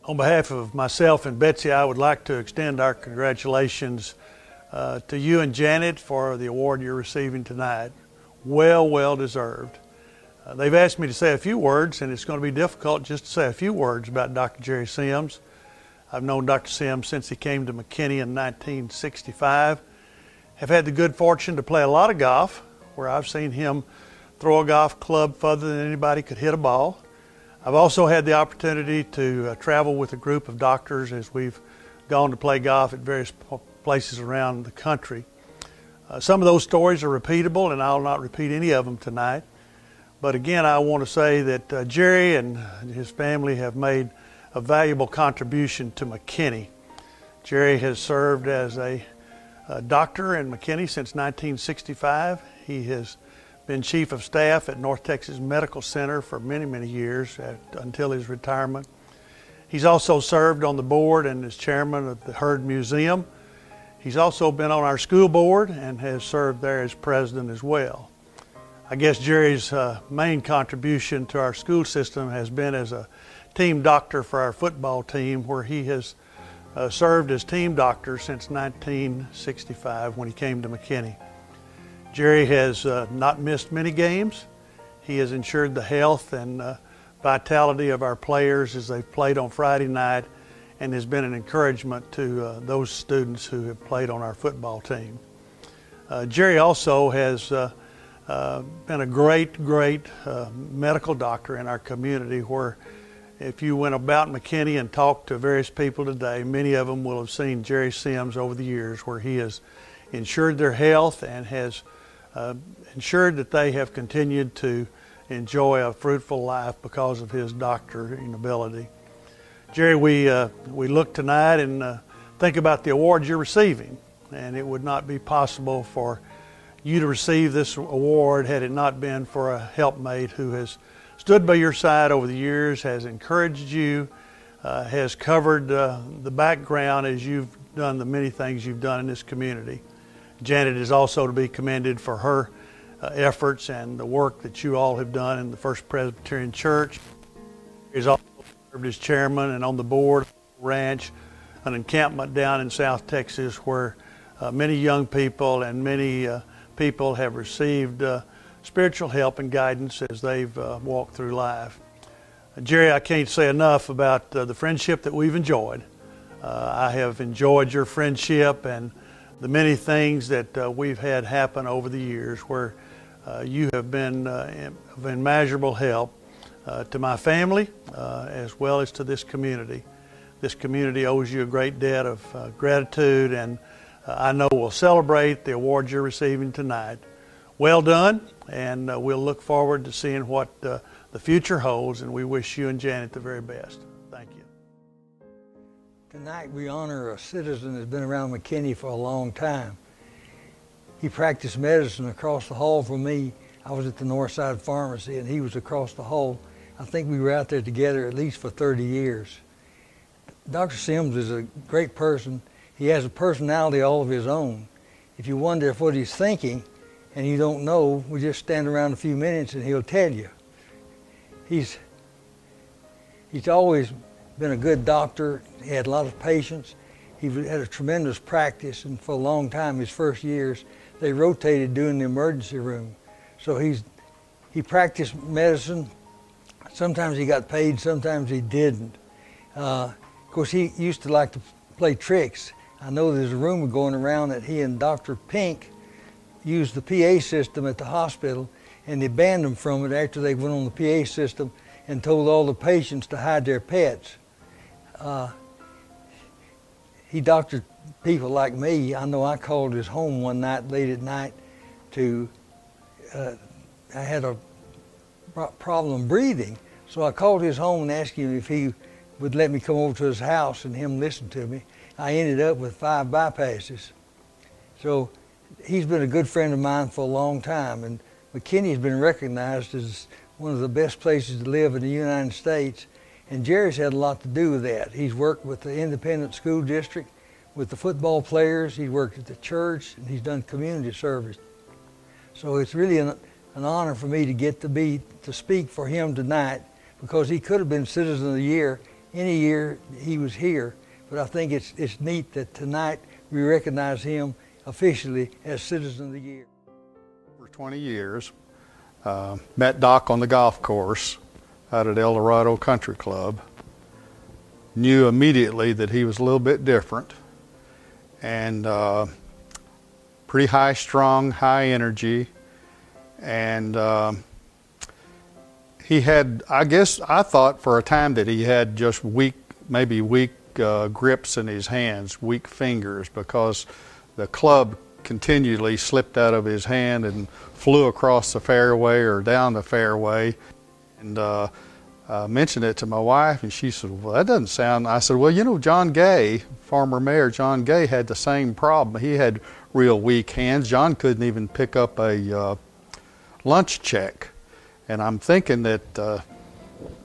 On behalf of myself and Betsy, I would like to extend our congratulations to you and Janet for the award you're receiving tonight. Well deserved. They've asked me to say a few words, and it's going to be difficult just to say a few words about Dr. Jerry Sims. I've known Dr. Sims since he came to McKinney in 1965. Have had the good fortune to play a lot of golf, where I've seen him throw a golf club further than anybody could hit a ball. I've also had the opportunity to travel with a group of doctors as we've gone to play golf at various places around the country. Some of those stories are repeatable, and I'll not repeat any of them tonight. But again, I want to say that Jerry and his family have made a valuable contribution to McKinney. Jerry has served as a doctor in McKinney since 1965. He has been Chief of Staff at North Texas Medical Center for many years until his retirement. He's also served on the board and is chairman of the Hurd Museum. He's also been on our school board and has served there as president as well. I guess Jerry's main contribution to our school system has been as a team doctor for our football team, where he has served as team doctor since 1965 when he came to McKinney. Jerry has not missed many games. He has ensured the health and vitality of our players as they've played on Friday night, and has been an encouragement to those students who have played on our football team. Jerry also has been a great medical doctor in our community, where if you went about McKinney and talked to various people today, many of them will have seen Jerry Sims over the years, where he has ensured their health and has ensured that they have continued to enjoy a fruitful life because of his doctoring ability. Jerry, we look tonight and think about the award you're receiving, and it would not be possible for you to receive this award had it not been for a helpmate who has stood by your side over the years, has encouraged you, has covered the background as you've done the many things you've done in this community. Janet is also to be commended for her efforts and the work that you all have done in the First Presbyterian Church. He's also served as chairman and on the board of the ranch, an encampment down in South Texas, where many young people and many people have received spiritual help and guidance as they've walked through life. Jerry, I can't say enough about the friendship that we've enjoyed. I have enjoyed your friendship and the many things that we've had happen over the years, where you have been of immeasurable help to my family as well as to this community. This community owes you a great debt of gratitude, and I know we'll celebrate the award you're receiving tonight. Well done, and we'll look forward to seeing what the future holds, and we wish you and Janet the very best. Thank you. Tonight we honor a citizen that's been around McKinney for a long time. He practiced medicine across the hall from me. I was at the Northside Pharmacy and he was across the hall. I think we were out there together at least for 30 years. Dr. Sims is a great person. He has a personality all of his own. If you wonder if what he's thinking and you don't know, we just stand around a few minutes and he'll tell you. He's always been a good doctor. He had a lot of patience. He had a tremendous practice, and for a long time, his first years, they rotated doing the emergency room. So he practiced medicine. Sometimes he got paid, sometimes he didn't. Of course, he used to like to play tricks. I know there's a rumor going around that he and Dr. Pink used the PA system at the hospital, and they banned them from it after they went on the PA system and told all the patients to hide their pets. He doctored people like me. I know I called his home one night, late at night, I had a problem breathing. So I called his home and asked him if he would let me come over to his house and him listen to me. I ended up with 5 bypasses. So he's been a good friend of mine for a long time, and McKinney's been recognized as one of the best places to live in the United States. And Jerry's had a lot to do with that. He's worked with the independent school district, with the football players, he's worked at the church, and he's done community service. So it's really an honor for me to get to speak for him tonight, because he could have been Citizen of the Year any year he was here, but I think it's neat that tonight we recognize him officially as Citizen of the Year. For 20 years, met Doc on the golf course out at El Dorado Country Club. Knew immediately that he was a little bit different, and pretty high strung, high energy, and he had, I thought for a time that he had just weak grips in his hands, weak fingers, because the club continually slipped out of his hand and flew across the fairway or down the fairway. And I mentioned it to my wife, and she said, well, that doesn't sound. I said, well, you know, John Gay, former Mayor John Gay, had the same problem. He had real weak hands. John couldn't even pick up a lunch check. And I'm thinking that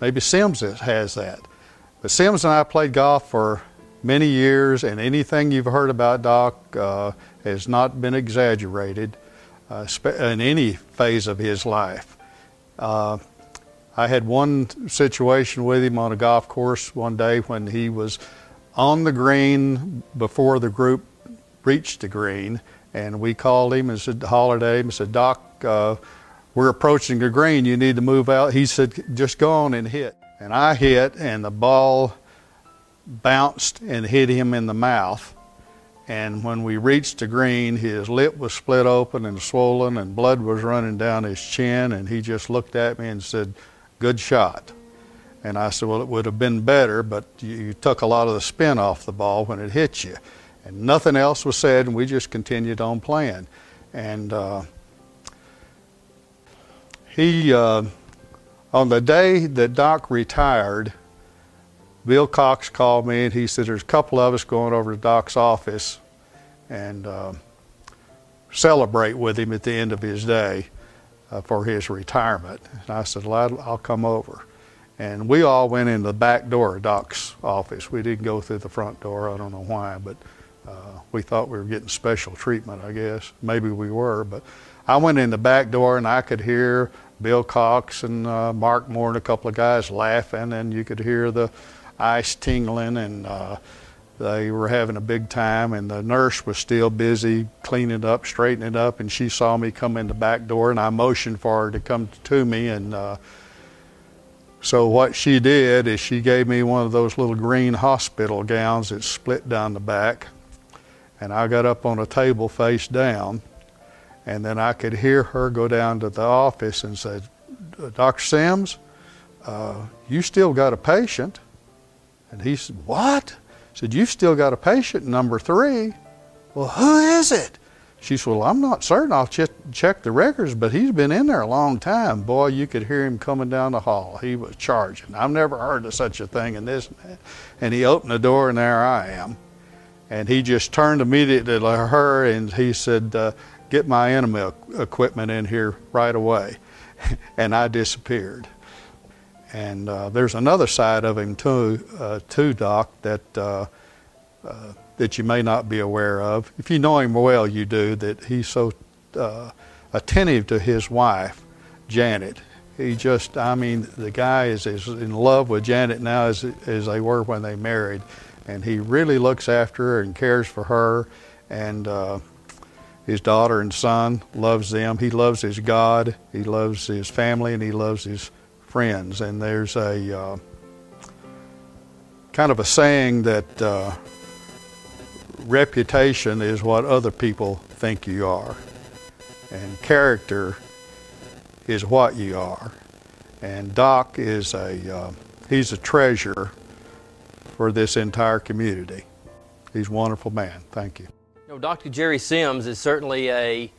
maybe Sims has that. But Sims and I played golf for many years, and anything you've heard about Doc has not been exaggerated in any phase of his life. I had one situation with him on a golf course one day when he was on the green before the group reached the green, and we called him and hollered at him and said, Doc, we're approaching the green, you need to move out. He said, just go on and hit. And I hit, and the ball bounced and hit him in the mouth. And when we reached the green, his lip was split open and swollen, and blood was running down his chin, and he just looked at me and said, good shot. And I said, well, it would have been better, but you took a lot of the spin off the ball when it hit you. And nothing else was said, and we just continued on playing. And on the day that Doc retired, Bill Cox called me and he said, there's a couple of us going over to Doc's office and celebrate with him at the end of his day for his retirement. And I said, well, I'll come over. And we all went in the back door of Doc's office. We didn't go through the front door. I don't know why, but we thought we were getting special treatment, I guess. Maybe we were, but I went in the back door and I could hear Bill Cox and Mark Moore and a couple of guys laughing, and you could hear the ice tingling, and they were having a big time, and the nurse was still busy cleaning up, straightening up, and she saw me come in the back door, and I motioned for her to come to me, and so what she did is she gave me one of those little green hospital gowns that split down the back, and I got up on a table face down, and then I could hear her go down to the office and say, Dr. Sims, you still got a patient. And he said, what? I said, you've still got a patient, number 3. Well, who is it? She said, well, I'm not certain. I'll check the records, but he's been in there a long time. Boy, you could hear him coming down the hall. He was charging. I've never heard of such a thing in this. And he opened the door, and there I am. And he just turned immediately to her, and he said, get my enema equipment in here right away. And I disappeared. And there's another side of him too, Doc, that you may not be aware of. If you know him well, you do, that he's so attentive to his wife, Janet. He just, I mean, the guy is as in love with Janet now as they were when they married. And he really looks after her and cares for her. And his daughter and son, loves them. He loves his God, he loves his family, and he loves his friends. And there's a kind of a saying that reputation is what other people think you are, and character is what you are. And Doc is he's a treasure for this entire community. He's a wonderful man. Thank you. You know, Dr. Jerry Sims is certainly an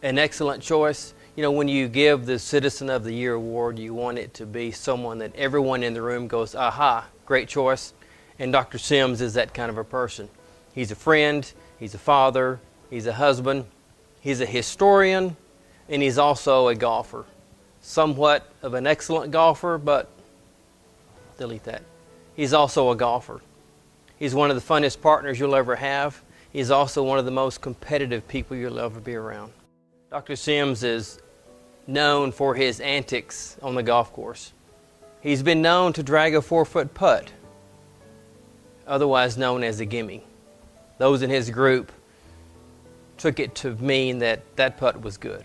excellent choice. You know, when you give the Citizen of the Year award, you want it to be someone that everyone in the room goes, aha, great choice. And Dr. Sims is that kind of a person. He's a friend, he's a father, he's a husband, he's a historian, and he's also a golfer. Somewhat of an excellent golfer, but delete that. He's also a golfer. He's one of the funnest partners you'll ever have. He's also one of the most competitive people you'll ever be around. Dr. Sims is known for his antics on the golf course. He's been known to drag a 4-foot putt, otherwise known as a gimme. Those in his group took it to mean that that putt was good.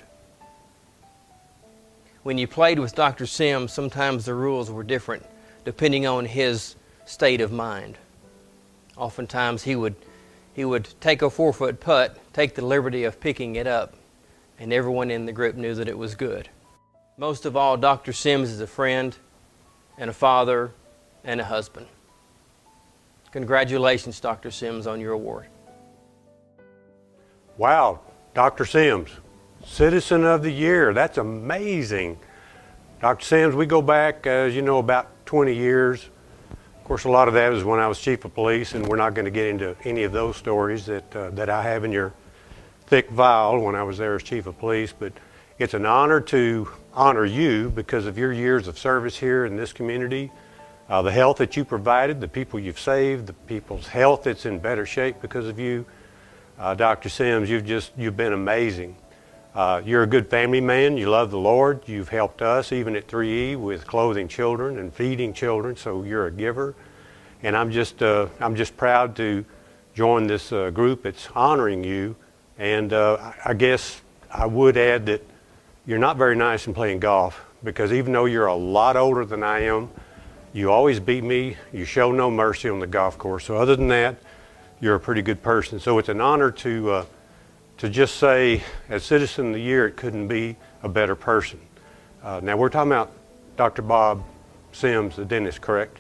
When you played with Dr. Sims, sometimes the rules were different depending on his state of mind. Oftentimes he would take a 4-foot putt, take the liberty of picking it up, and everyone in the group knew that it was good. Most of all, Dr. Sims is a friend and a father and a husband. Congratulations, Dr. Sims, on your award. Wow, Dr. Sims, Citizen of the Year, that's amazing. Dr. Sims, we go back, as you know, about 20 years. Of course, a lot of that was when I was chief of police, and we're not going to get into any of those stories that I have in your thick vial when I was there as chief of police, but it's an honor to honor you because of your years of service here in this community, the health that you provided, the people you've saved, the people's health that's in better shape because of you. Dr. Sims, you've been amazing. You're a good family man. You love the Lord. You've helped us, even at 3E, with clothing children and feeding children. So you're a giver, and I'm just proud to join this group that's honoring you. And I guess I would add that you're not very nice in playing golf because even though you're a lot older than I am, you always beat me. You show no mercy on the golf course. So other than that, you're a pretty good person. So it's an honor to just say, as Citizen of the Year, it couldn't be a better person. Now we're talking about Dr. Bob Sims, the dentist, correct?